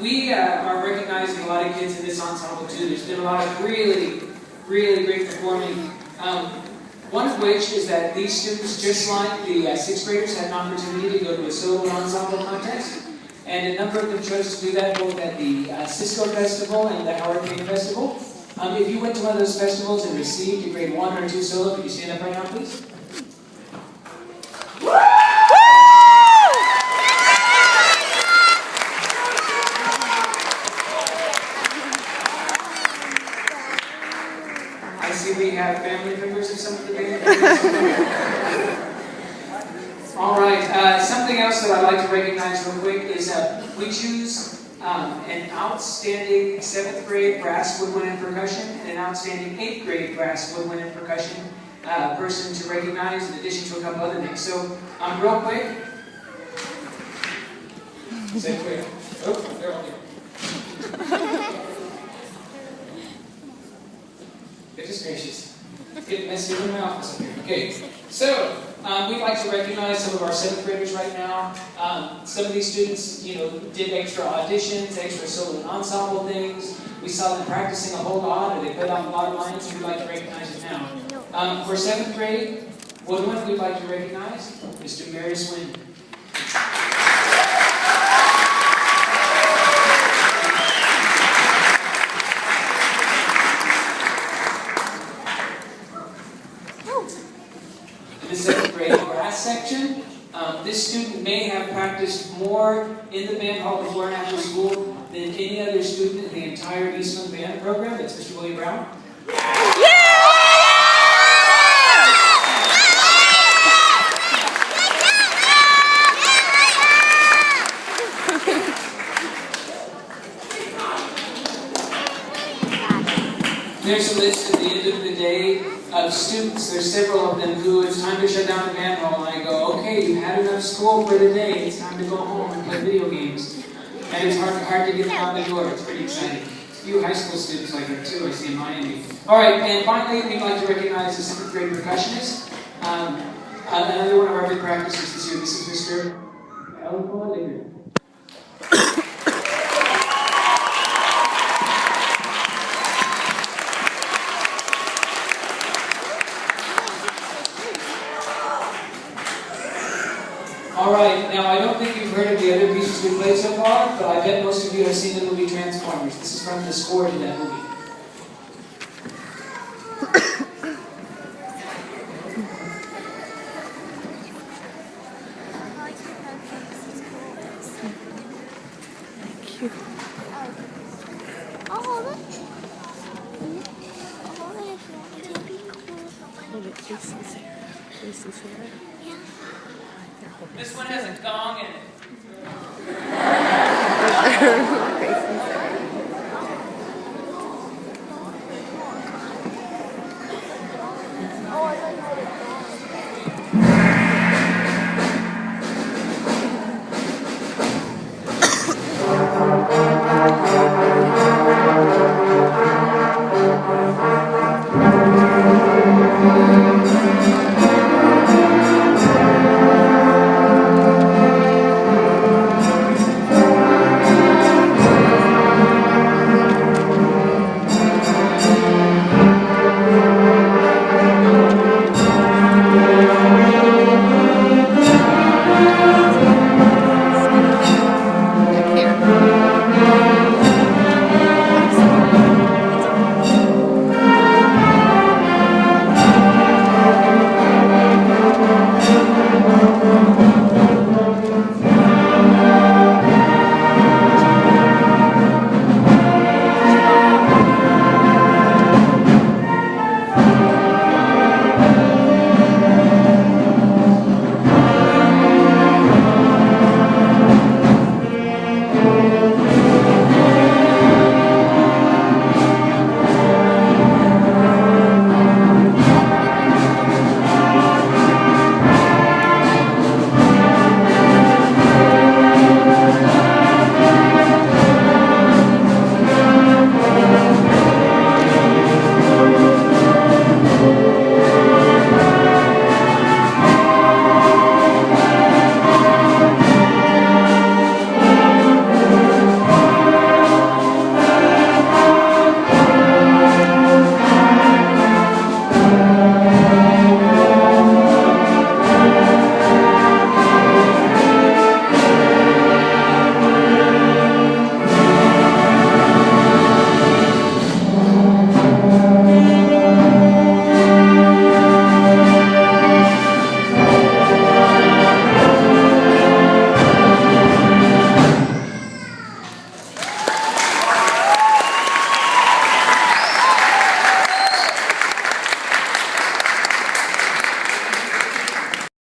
We are recognizing a lot of kids in this ensemble too. There's been a lot of really great performing. One of which is that these students, just like the 6th graders, had an opportunity to go to a solo ensemble contest. And a number of them chose to do that both at the Cisco Festival and the Howard Payne Festival. If you went to one of those festivals and received a grade 1 or 2 solo, could you stand up right now, please? I see we have family members of some of the band. All right, something else that I'd like to recognize real quick is we choose an outstanding 7th grade brass woodwind and percussion and an outstanding 8th grade brass woodwind and percussion person to recognize in addition to a couple other things. So, real quick. Say it quick. Oh, they're all here. Goodness gracious. It's getting messy in my office up here. Okay, so we'd like to recognize some of our 7th graders right now. Some of these students, did extra auditions, extra solo and ensemble things. We saw them practicing a whole lot, and they put out a lot of lines, and we'd like to recognize them now. For 7th grade, woodwind, we'd like to recognize Mr. Marius Wynn. The 7th grade brass section, this student may have practiced more in the band hall before and after school than any other student in the entire Eastland Band program. That's Mr. William Brown. There's a list at the end of the day of students. There's several of them who it's time to shut down the band hall, and I go, okay, you've had enough school for the day. It's time to go home and play video games. And it's hard to get them out the door. It's pretty exciting. A few high school students like that too, I see in Miami. All right, and finally, we'd like to recognize the 7th grade percussionist. Another one of our big practices this year. This is Mr. Elko Ligger. All right, now I don't think you've heard of the other pieces we played so far, but I bet most of you have seen the movie Transformers. This is from the score to that movie. This one has a gong in it.